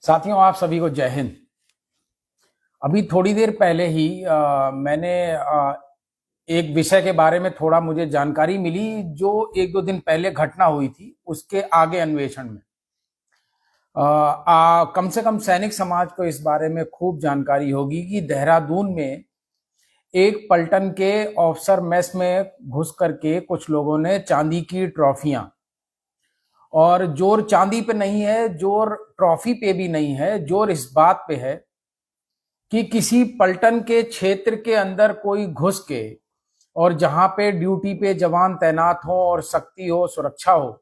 साथियों, आप सभी को जय हिंद। अभी थोड़ी देर पहले ही मैंने एक विषय के बारे में थोड़ा मुझे जानकारी मिली जो एक दो दिन पहले घटना हुई थी, उसके आगे अन्वेषण में कम से कम सैनिक समाज को इस बारे में खूब जानकारी होगी कि देहरादून में एक पलटन के ऑफिसर मेस में घुस करके कुछ लोगों ने चांदी की ट्रॉफियां, और जोर चांदी पे नहीं है, जोर ट्रॉफी पे भी नहीं है, जोर इस बात पे है कि किसी पलटन के क्षेत्र के अंदर कोई घुस के और जहां पे ड्यूटी पे जवान तैनात हो और सख्ती हो, सुरक्षा हो,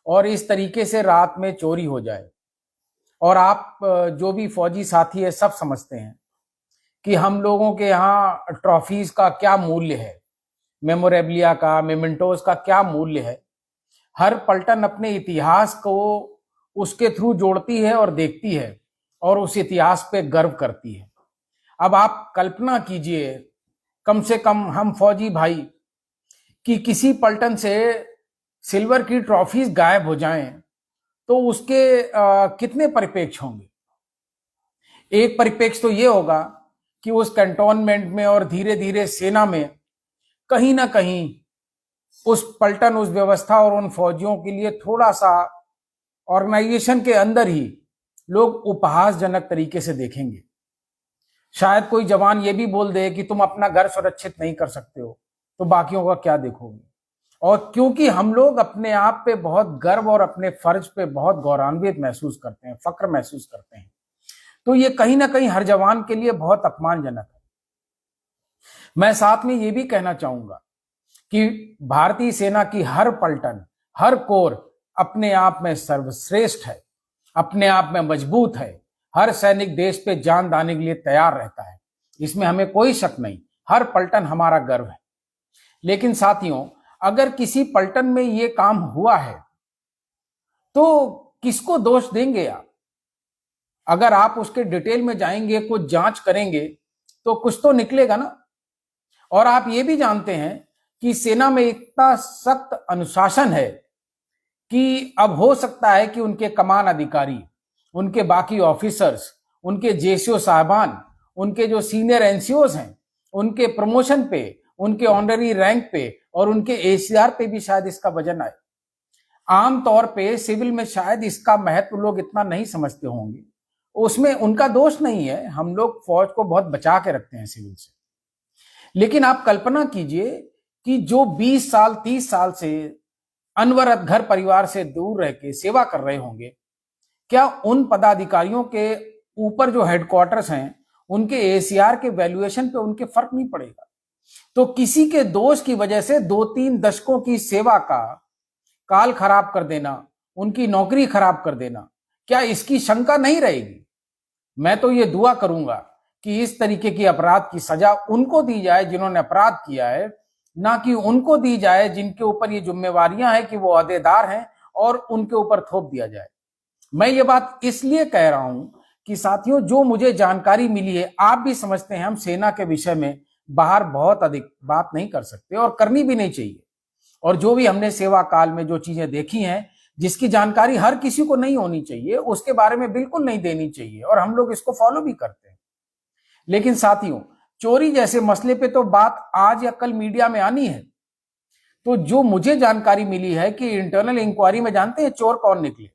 और इस तरीके से रात में चोरी हो जाए। और आप जो भी फौजी साथी है सब समझते हैं कि हम लोगों के यहाँ ट्रॉफीज का क्या मूल्य है, मेमोरेबलिया का, मेमेंटोज का क्या मूल्य है। हर पलटन अपने इतिहास को उसके थ्रू जोड़ती है और देखती है और उस इतिहास पे गर्व करती है। अब आप कल्पना कीजिए, कम से कम हम फौजी भाई कि किसी पलटन से सिल्वर की ट्रॉफीज गायब हो जाएं तो उसके कितने परिप्रेक्ष्य होंगे। एक परिप्रेक्ष्य तो ये होगा कि उस कैंटोनमेंट में और धीरे धीरे सेना में कहीं ना कहीं उस पलटन, उस व्यवस्था और उन फौजियों के लिए थोड़ा सा ऑर्गेनाइजेशन के अंदर ही लोग उपहासजनक तरीके से देखेंगे। शायद कोई जवान ये भी बोल दे कि तुम अपना घर सुरक्षित नहीं कर सकते हो तो बाकियों का क्या देखोगे। और क्योंकि हम लोग अपने आप पे बहुत गर्व और अपने फर्ज पे बहुत गौरवान्वित महसूस करते हैं, फक्र महसूस करते हैं, तो ये कहीं ना कहीं हर जवान के लिए बहुत अपमानजनक है। मैं साथ में ये भी कहना चाहूंगा कि भारतीय सेना की हर पलटन, हर कोर अपने आप में सर्वश्रेष्ठ है, अपने आप में मजबूत है। हर सैनिक देश पे जान देने के लिए तैयार रहता है, इसमें हमें कोई शक नहीं। हर पलटन हमारा गर्व है। लेकिन साथियों, अगर किसी पलटन में ये काम हुआ है तो किसको दोष देंगे आप? अगर आप उसके डिटेल में जाएंगे, कुछ जांच करेंगे तो कुछ तो निकलेगा ना। और आप ये भी जानते हैं कि सेना में इतना सख्त अनुशासन है कि अब हो सकता है कि उनके कमान अधिकारी, उनके बाकी ऑफिसर्स, उनके जेसीओ साहबान, उनके जो सीनियर एनसीओज हैं, उनके प्रमोशन पे, उनके ऑनररी रैंक पे और उनके एसीआर पे भी शायद इसका वजन आए। आमतौर पे सिविल में शायद इसका महत्व लोग इतना नहीं समझते होंगे, उसमें उनका दोष नहीं है। हम लोग फौज को बहुत बचा के रखते हैं सिविल से। लेकिन आप कल्पना कीजिए कि जो 20 साल 30 साल से अनवरत घर परिवार से दूर रह के सेवा कर रहे होंगे, क्या उन पदाधिकारियों के ऊपर जो हेडक्वार्टर्स हैं उनके एसीआर के वैल्यूएशन पे उनके फर्क नहीं पड़ेगा? तो किसी के दोष की वजह से 2-3 दशकों की सेवा का काल खराब कर देना, उनकी नौकरी खराब कर देना, क्या इसकी शंका नहीं रहेगी? मैं तो ये दुआ करूंगा कि इस तरीके की अपराध की सजा उनको दी जाए जिन्होंने अपराध किया है, ना कि उनको दी जाए जिनके ऊपर ये जिम्मेवारियां हैं कि वो अहदेदार हैं और उनके ऊपर थोप दिया जाए। मैं ये बात इसलिए कह रहा हूं कि साथियों, जो मुझे जानकारी मिली है, आप भी समझते हैं हम सेना के विषय में बाहर बहुत अधिक बात नहीं कर सकते और करनी भी नहीं चाहिए। और जो भी हमने सेवा काल में जो चीजें देखी हैं, जिसकी जानकारी हर किसी को नहीं होनी चाहिए, उसके बारे में बिल्कुल नहीं देनी चाहिए, और हम लोग इसको फॉलो भी करते हैं। लेकिन साथियों, चोरी जैसे मसले पे तो बात आज या कल मीडिया में आनी है। तो जो मुझे जानकारी मिली है कि इंटरनल इंक्वायरी में जानते हैं चोर कौन निकले?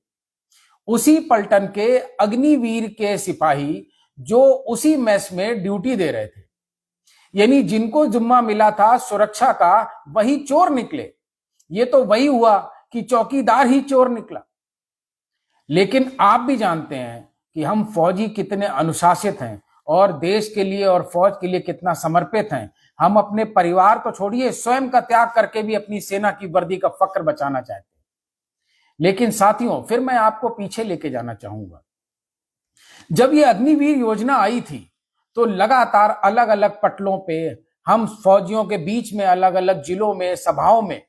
उसी पलटन के अग्निवीर के सिपाही जो उसी मेस में ड्यूटी दे रहे थे, यानी जिनको जिम्मा मिला था सुरक्षा का, वही चोर निकले। ये तो वही हुआ कि चौकीदार ही चोर निकला। लेकिन आप भी जानते हैं कि हम फौजी कितने अनुशासित हैं और देश के लिए और फौज के लिए कितना समर्पित हैं। हम अपने परिवार को छोड़िए, स्वयं का त्याग करके भी अपनी सेना की वर्दी का फक्र बचाना चाहते हैं। लेकिन साथियों, फिर मैं आपको पीछे लेके जाना चाहूंगा। जब ये अग्निवीर योजना आई थी तो लगातार अलग अलग पटलों पे हम फौजियों के बीच में, अलग अलग जिलों में, सभाओं में,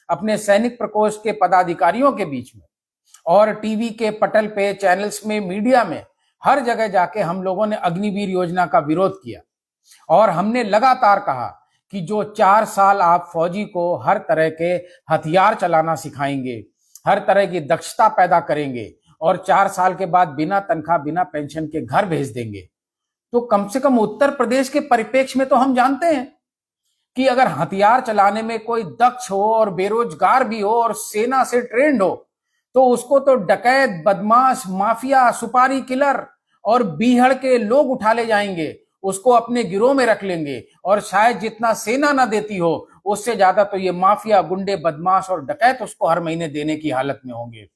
अपने सैनिक प्रकोष्ठ के पदाधिकारियों के बीच में और टीवी के पटल पे, चैनल्स में, मीडिया में, हर जगह जाके हम लोगों ने अग्निवीर योजना का विरोध किया। और हमने लगातार कहा कि जो 4 साल आप फौजी को हर तरह के हथियार चलाना सिखाएंगे, हर तरह की दक्षता पैदा करेंगे, और 4 साल के बाद बिना तनख्वाह बिना पेंशन के घर भेज देंगे, तो कम से कम उत्तर प्रदेश के परिप्रेक्ष्य में तो हम जानते हैं कि अगर हथियार चलाने में कोई दक्ष हो और बेरोजगार भी हो और सेना से ट्रेंड हो, तो उसको तो डकैत, बदमाश, माफिया, सुपारी किलर और बीहड़ के लोग उठा ले जाएंगे, उसको अपने गिरोह में रख लेंगे और शायद जितना सेना ना देती हो उससे ज्यादा तो ये माफिया, गुंडे, बदमाश और डकैत उसको हर महीने देने की हालत में होंगे।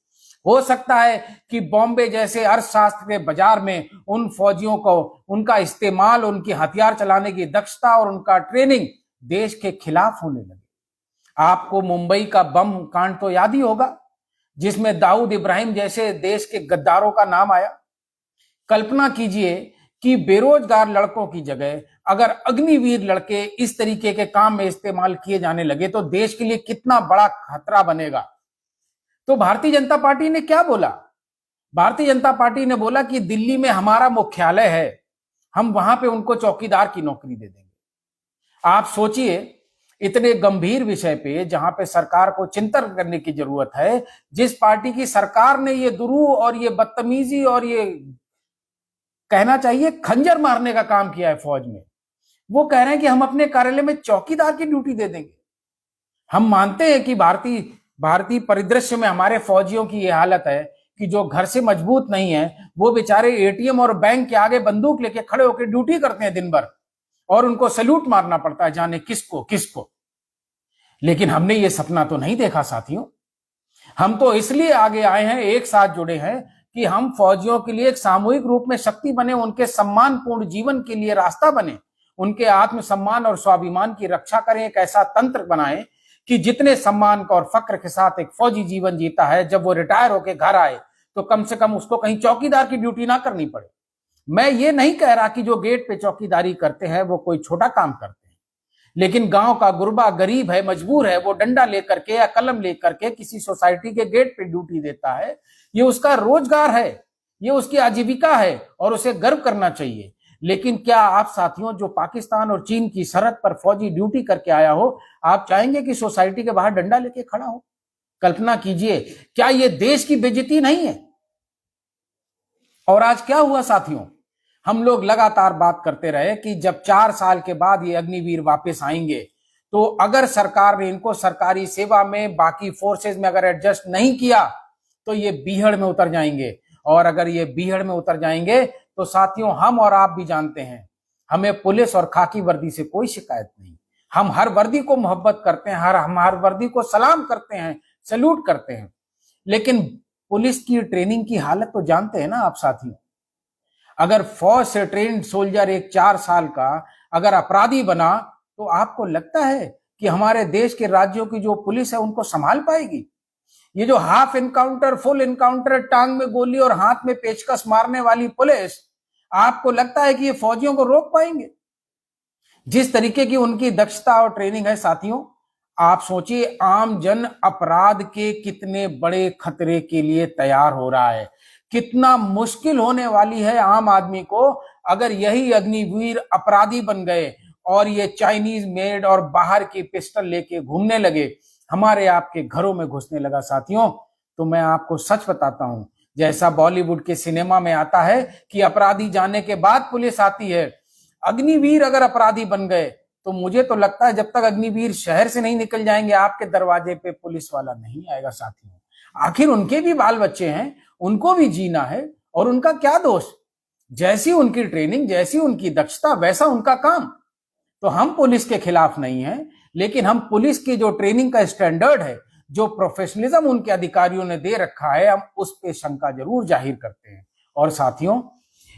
हो सकता है कि बॉम्बे जैसे अर्थशास्त्र के बाजार में उन फौजियों को, उनका इस्तेमाल, उनकी हथियार चलाने की दक्षता और उनका ट्रेनिंग देश के खिलाफ होने लगे। आपको मुंबई का बम कांड तो याद ही होगा, जिसमें दाऊद इब्राहिम जैसे देश के गद्दारों का नाम आया। कल्पना कीजिए कि बेरोजगार लड़कों की जगह अगर अग्निवीर लड़के इस तरीके के काम में इस्तेमाल किए जाने लगे तो देश के लिए कितना बड़ा खतरा बनेगा। तो भारतीय जनता पार्टी ने क्या बोला? भारतीय जनता पार्टी ने बोला कि दिल्ली में हमारा मुख्यालय है, हम वहां पे उनको चौकीदार की नौकरी दे देंगे। आप सोचिए, इतने गंभीर विषय पे जहां पे सरकार को चिंतन करने की जरूरत है, जिस पार्टी की सरकार ने ये दुरूह और ये बदतमीजी और ये कहना चाहिए खंजर मारने का काम किया है फौज में, वो कह रहे हैं कि हम अपने कार्यालय में चौकीदार की ड्यूटी दे देंगे। हम मानते हैं कि भारतीय परिदृश्य में हमारे फौजियों की यह हालत है कि जो घर से मजबूत नहीं है वो बेचारे एटीएम और बैंक के आगे बंदूक लेके खड़े होकर ड्यूटी करते हैं दिन भर, और उनको सैल्यूट मारना पड़ता है जाने किसको किसको। लेकिन हमने ये सपना तो नहीं देखा साथियों। हम तो इसलिए आगे आए हैं, एक साथ जुड़े हैं कि हम फौजियों के लिए एक सामूहिक रूप में शक्ति बने, उनके सम्मानपूर्ण जीवन के लिए रास्ता बने, उनके आत्मसम्मान और स्वाभिमान की रक्षा करें, एक ऐसा तंत्र बनाएं कि जितने सम्मान और फक्र के साथ एक फौजी जीवन जीता है, जब वो रिटायर होकर घर आए तो कम से कम उसको कहीं चौकीदार की ड्यूटी ना करनी पड़े। मैं ये नहीं कह रहा कि जो गेट पे चौकीदारी करते हैं वो कोई छोटा काम करते हैं, लेकिन गांव का गुरबा गरीब है, मजबूर है, वो डंडा लेकर के या कलम लेकर के किसी सोसाइटी के गेट पे ड्यूटी देता है, ये उसका रोजगार है, ये उसकी आजीविका है और उसे गर्व करना चाहिए। लेकिन क्या आप साथियों, जो पाकिस्तान और चीन की सरहद पर फौजी ड्यूटी करके आया हो, आप चाहेंगे कि सोसाइटी के बाहर डंडा लेके खड़ा हो? कल्पना कीजिए, क्या ये देश की बेइज्जती नहीं है? और आज क्या हुआ साथियों, हम लोग लगातार बात करते रहे कि जब 4 साल के बाद ये अग्निवीर वापस आएंगे तो अगर सरकार ने इनको सरकारी सेवा में, बाकी फोर्सेज में अगर एडजस्ट नहीं किया तो ये बीहड़ में उतर जाएंगे। और अगर ये बीहड़ में उतर जाएंगे तो साथियों, हम और आप भी जानते हैं, हमें पुलिस और खाकी वर्दी से कोई शिकायत नहीं। हम हर वर्दी को मोहब्बत करते हैं, हम हर वर्दी को सलाम करते हैं, सैल्यूट करते हैं। लेकिन पुलिस की ट्रेनिंग की हालत तो जानते हैं ना आप साथियों। अगर फौज से ट्रेन्ड सोल्जर एक 4 साल का अगर अपराधी बना तो आपको लगता है कि हमारे देश के राज्यों की जो पुलिस है उनको संभाल पाएगी? ये जो हाफ इनकाउंटर, फुल इनकाउंटर, टांग में गोली और हाथ में पेचकस मारने वाली पुलिस, आपको लगता है कि ये फौजियों को रोक पाएंगे? जिस तरीके की उनकी दक्षता और ट्रेनिंग है साथियों, आप सोचिए आम जन अपराध के कितने बड़े खतरे के लिए तैयार हो रहा है। कितना मुश्किल होने वाली है आम आदमी को अगर यही अग्निवीर अपराधी बन गए और ये चाइनीज मेड और बाहर की पिस्टल लेके घूमने लगे, हमारे आपके घरों में घुसने लगा साथियों। तो मैं आपको सच बताता हूं, जैसा बॉलीवुड के सिनेमा में आता है कि अपराधी जाने के बाद पुलिस आती है, अग्निवीर अगर अपराधी बन गए तो मुझे तो लगता है जब तक अग्निवीर शहर से नहीं निकल जाएंगे आपके दरवाजे पे पुलिस वाला नहीं आएगा साथियों। आखिर उनके भी बाल बच्चे हैं, उनको भी जीना है, और उनका क्या दोष? जैसी उनकी ट्रेनिंग, जैसी उनकी दक्षता, वैसा उनका काम। तो हम पुलिस के खिलाफ नहीं हैं, लेकिन हम पुलिस की जो ट्रेनिंग का स्टैंडर्ड है, जो प्रोफेशनलिज्म उनके अधिकारियों ने दे रखा है, हम उस पे शंका जरूर जाहिर करते हैं। और साथियों,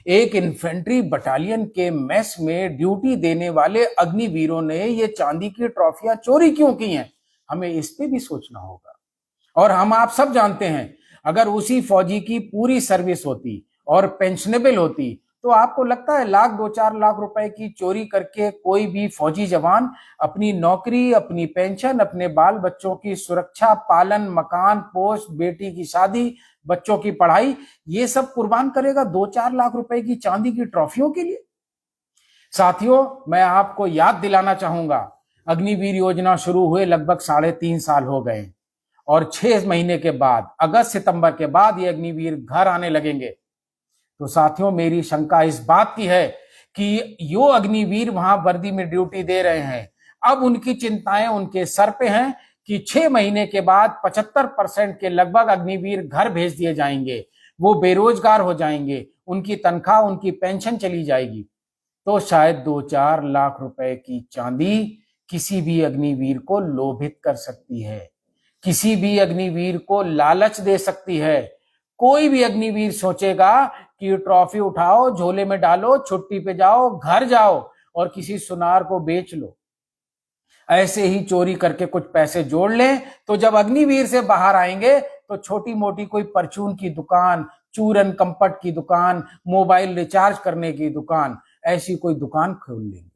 एक इन्फेंट्री बटालियन के मेस में ड्यूटी देने वाले अग्निवीरों ने ये चांदी की ट्रॉफियां चोरी क्यों की हैं? हमें इस पे भी सोचना होगा। और हम आप सब जानते हैं, अगर उसी फौजी की पूरी सर्विस होती और पेंशनेबल होती तो आपको लगता है 1 लाख 2-4 लाख रुपए की चोरी करके कोई भी फौजी जवान अपनी नौकरी, अपनी पेंशन, अपने बाल बच्चों की सुरक्षा, पालन, मकान, पोस्ट, बेटी की शादी, बच्चों की पढ़ाई, ये सब कुर्बान करेगा 2-4 लाख रुपए की चांदी की ट्रॉफियों के लिए? साथियों, मैं आपको याद दिलाना चाहूंगा, अग्निवीर योजना शुरू हुए लगभग 3.5 साल हो गए और 6 महीने के बाद, अगस्त सितंबर के बाद ये अग्निवीर घर आने लगेंगे, तो साथियों मेरी शंका इस बात की है कि यो अग्निवीर वहां वर्दी में ड्यूटी दे रहे हैं, अब उनकी चिंताएं उनके सर पे हैं कि 6 महीने के बाद 75% के लगभग अग्निवीर घर भेज दिए जाएंगे, वो बेरोजगार हो जाएंगे, उनकी तनख्वाह, उनकी पेंशन चली जाएगी। तो शायद 2-4 लाख रुपए की चांदी किसी भी अग्निवीर को लोभित कर सकती है, किसी भी अग्निवीर को लालच दे सकती है। कोई भी अग्निवीर सोचेगा कि ट्रॉफी उठाओ, झोले में डालो, छुट्टी पे जाओ, घर जाओ और किसी सुनार को बेच लो, ऐसे ही चोरी करके कुछ पैसे जोड़ लें, तो जब अग्निवीर से बाहर आएंगे तो छोटी मोटी कोई परचून की दुकान, चूरन कंपट की दुकान, मोबाइल रिचार्ज करने की दुकान, ऐसी कोई दुकान खोल लेंगे।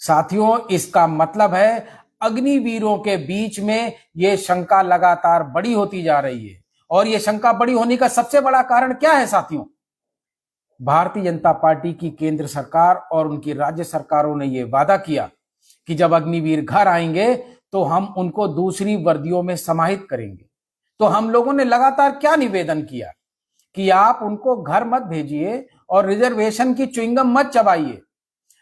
साथियों इसका मतलब है अग्निवीरों के बीच में ये शंका लगातार बड़ी होती जा रही है। और ये शंका बड़ी होने का सबसे बड़ा कारण क्या है साथियों? भारतीय जनता पार्टी की केंद्र सरकार और उनकी राज्य सरकारों ने यह वादा किया कि जब अग्निवीर घर आएंगे तो हम उनको दूसरी वर्दियों में समाहित करेंगे। तो हम लोगों ने लगातार क्या निवेदन किया कि आप उनको घर मत भेजिए और रिजर्वेशन की च्युइंगम मत चबाइए।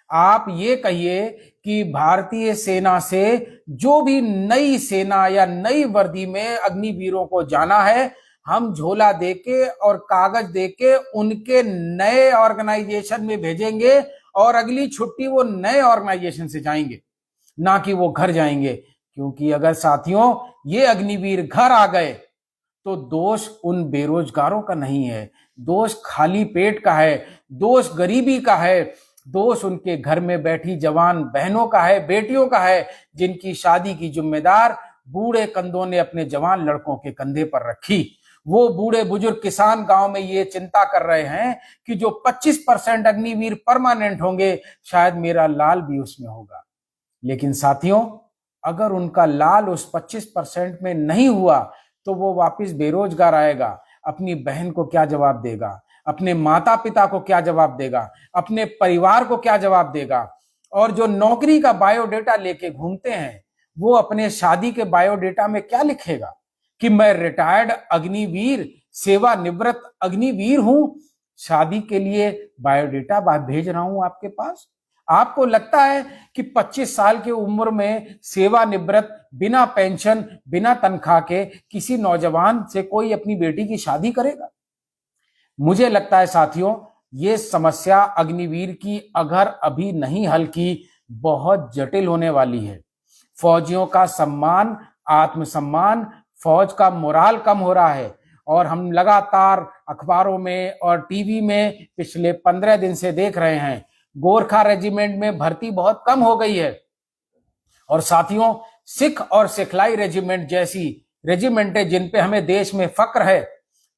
आप ये कहिए कि भारतीय सेना से जो भी नई सेना या नई वर्दी में अग्निवीरों को जाना है, हम झोला देके और कागज देके उनके नए ऑर्गेनाइजेशन में भेजेंगे और अगली छुट्टी वो नए ऑर्गेनाइजेशन से जाएंगे, ना कि वो घर जाएंगे। क्योंकि अगर साथियों ये अग्निवीर घर आ गए तो दोष उन बेरोजगारों का नहीं है, दोष खाली पेट का है, दोष गरीबी का है, दोष उनके घर में बैठी जवान बहनों का है, बेटियों का है, जिनकी शादी की जिम्मेदार बूढ़े कंधों ने अपने जवान लड़कों के कंधे पर रखी। वो बूढ़े बुजुर्ग किसान गांव में ये चिंता कर रहे हैं कि जो 25% अग्निवीर परमानेंट होंगे, शायद मेरा लाल भी उसमें होगा। लेकिन साथियों अगर उनका लाल उस 25% में नहीं हुआ तो वो वापस बेरोजगार आएगा, अपनी बहन को क्या जवाब देगा, अपने माता पिता को क्या जवाब देगा, अपने परिवार को क्या जवाब देगा। और जो नौकरी का बायोडेटा लेके घूमते हैं वो अपने शादी के बायोडेटा में क्या लिखेगा कि मैं रिटायर्ड अग्निवीर, सेवानिवृत्त अग्निवीर हूं, शादी के लिए बायोडेटा भेज रहा हूं आपके पास। आपको लगता है कि 25 साल की उम्र में सेवानिवृत्त, बिना पेंशन, बिना तनख्वाह के किसी नौजवान से कोई अपनी बेटी की शादी करेगा? मुझे लगता है साथियों ये समस्या अग्निवीर की अगर अभी नहीं हल की, बहुत जटिल होने वाली है। फौजियों का सम्मान, आत्मसम्मान, फौज का मोराल कम हो रहा है और हम लगातार अखबारों में और टीवी में पिछले 15 दिन से देख रहे हैं गोरखा रेजिमेंट में भर्ती बहुत कम हो गई है। और साथियों सिख और सिखलाई रेजिमेंट जैसी रेजिमेंटें जिन पे हमें देश में फक्र है,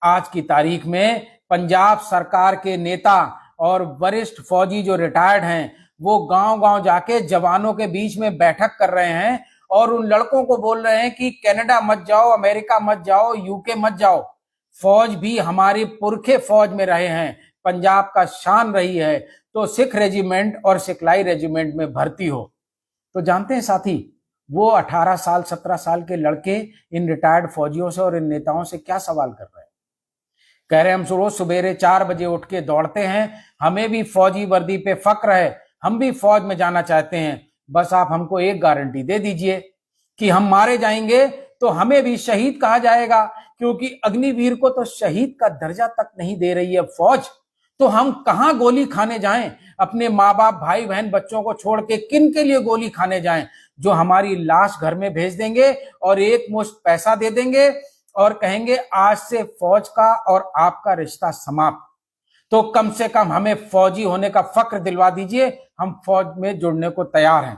आज की तारीख में पंजाब सरकार के नेता और वरिष्ठ फौजी जो रिटायर्ड हैं वो गांव-गांव जाके जवानों के बीच में बैठक कर रहे हैं और उन लड़कों को बोल रहे हैं कि कनाडा मत जाओ, अमेरिका मत जाओ, यूके मत जाओ, फौज भी हमारे पुरखे फौज में रहे हैं, पंजाब का शान रही है, तो सिख रेजिमेंट और सिखलाई रेजिमेंट में भर्ती हो। तो जानते हैं साथी वो 18 साल 17 साल के लड़के इन रिटायर्ड फौजियों से और इन नेताओं से क्या सवाल कर रहे हैं? कह रहे हम रोज सवेरे 4 बजे उठ के दौड़ते हैं, हमें भी फौजी वर्दी पे फक्र है, हम भी फौज में जाना चाहते हैं, बस आप हमको एक गारंटी दे दीजिए कि हम मारे जाएंगे तो हमें भी शहीद कहा जाएगा, क्योंकि अग्निवीर को तो शहीद का दर्जा तक नहीं दे रही है फौज, तो हम कहां गोली खाने जाएं? अपने माँ बाप, भाई बहन, बच्चों को छोड़ के किन के लिए गोली खाने जाएं? जो हमारी लाश घर में भेज देंगे और एक मुश्त पैसा दे देंगे और कहेंगे आज से फौज का और आपका रिश्ता समाप्त। तो कम से कम हमें फौजी होने का फक्र दिलवा दीजिए, हम फौज में जुड़ने को तैयार हैं।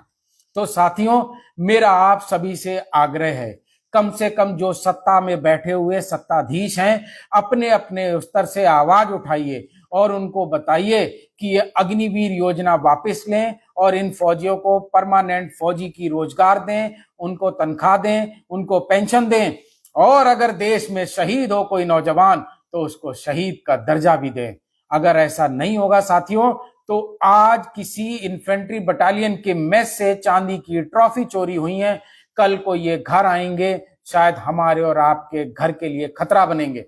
तो साथियों मेरा आप सभी से आग्रह है, कम से कम जो सत्ता में बैठे हुए सत्ताधीश हैं अपने अपने स्तर से आवाज उठाइए और उनको बताइए कि ये अग्निवीर योजना वापस लें और इन फौजियों को परमानेंट फौजी की रोजगार दें, उनको तनख्वाह दें, उनको पेंशन दें, और अगर देश में शहीद हो कोई नौजवान तो उसको शहीद का दर्जा भी दें। अगर ऐसा नहीं होगा साथियों तो आज किसी इन्फेंट्री बटालियन के मेस से चांदी की ट्रॉफी चोरी हुई है, कल को ये घर आएंगे, शायद हमारे और आपके घर के लिए खतरा बनेंगे।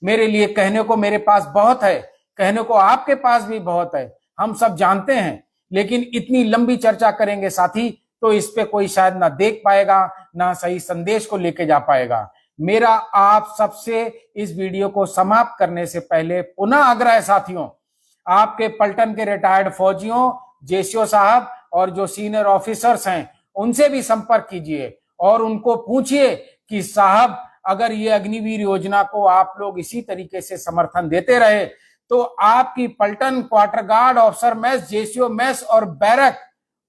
मेरे लिए कहने को मेरे पास बहुत है, कहने को आपके पास भी बहुत है, हम सब जानते हैं, लेकिन इतनी लंबी चर्चा करेंगे साथी तो इस पे कोई शायद ना देख पाएगा, ना सही संदेश को लेके जा पाएगा। मेरा आप सबसे इस वीडियो को समाप्त करने से पहले पुनः आग्रह है साथियों, आपके पलटन के रिटायर्ड फौजियों, जेसीओ साहब और जो सीनियर ऑफिसर्स हैं उनसे भी संपर्क कीजिए और उनको पूछिए कि साहब अगर ये अग्निवीर योजना को आप लोग इसी तरीके से समर्थन देते रहे तो आपकी पलटन quarter guard, officer mess, JCO mess और बैरक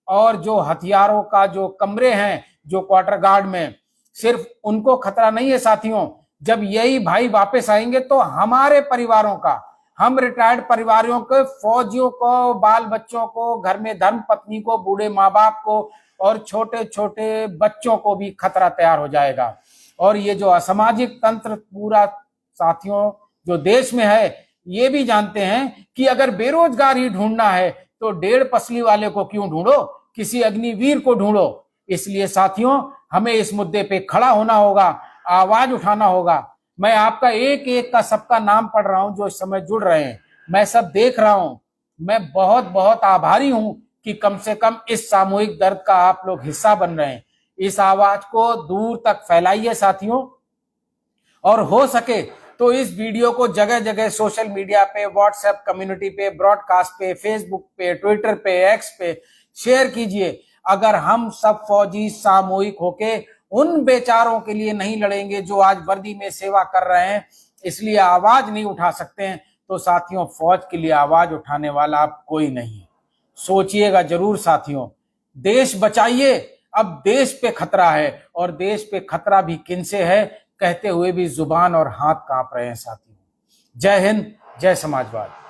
और जो हथियारों का जो कमरे हैं जो क्वार्टर गार्ड में, सिर्फ उनको खतरा नहीं है साथियों। जब यही भाई वापस आएंगे तो हमारे परिवारों का, हम रिटायर्ड परिवारों के फौजियों को, बाल बच्चों को, घर में धर्म पत्नी को, बूढ़े माँ बाप को और छोटे छोटे बच्चों को भी खतरा तैयार हो जाएगा। और ये जो असामाजिक तंत्र पूरा साथियों जो देश में है, ये भी जानते हैं कि अगर बेरोजगार ही ढूंढना है तो 1.5 पसली वाले को क्यों ढूंढो, किसी अग्निवीर को ढूंढो। इसलिए साथियों हमें इस मुद्दे पे खड़ा होना होगा, आवाज उठाना होगा। मैं आपका एक एक का सबका नाम पढ़ रहा हूं जो इस समय जुड़ रहे हैं, मैं सब देख रहा हूं। मैं बहुत बहुत आभारी हूं कि कम से कम इस सामूहिक दर्द का आप लोग हिस्सा बन रहे हैं। इस आवाज को दूर तक फैलाइए साथियों, और हो सके तो इस वीडियो को जगह जगह सोशल मीडिया पे, व्हाट्सएप कम्युनिटी पे, ब्रॉडकास्ट पे, फेसबुक पे, ट्विटर पे, एक्स पे शेयर कीजिए। अगर हम सब फौजी सामूहिक होके उन बेचारों के लिए नहीं लड़ेंगे जो आज वर्दी में सेवा कर रहे हैं, इसलिए आवाज नहीं उठा सकते हैं, तो साथियों फौज के लिए आवाज उठाने वाला अब कोई नहीं है। सोचिएगा जरूर साथियों, देश बचाइए, अब देश पे खतरा है, और देश पे खतरा भी किनसे है कहते हुए भी जुबान और हाथ कांप रहे हैं साथियों। जय हिंद, जय समाजवाद।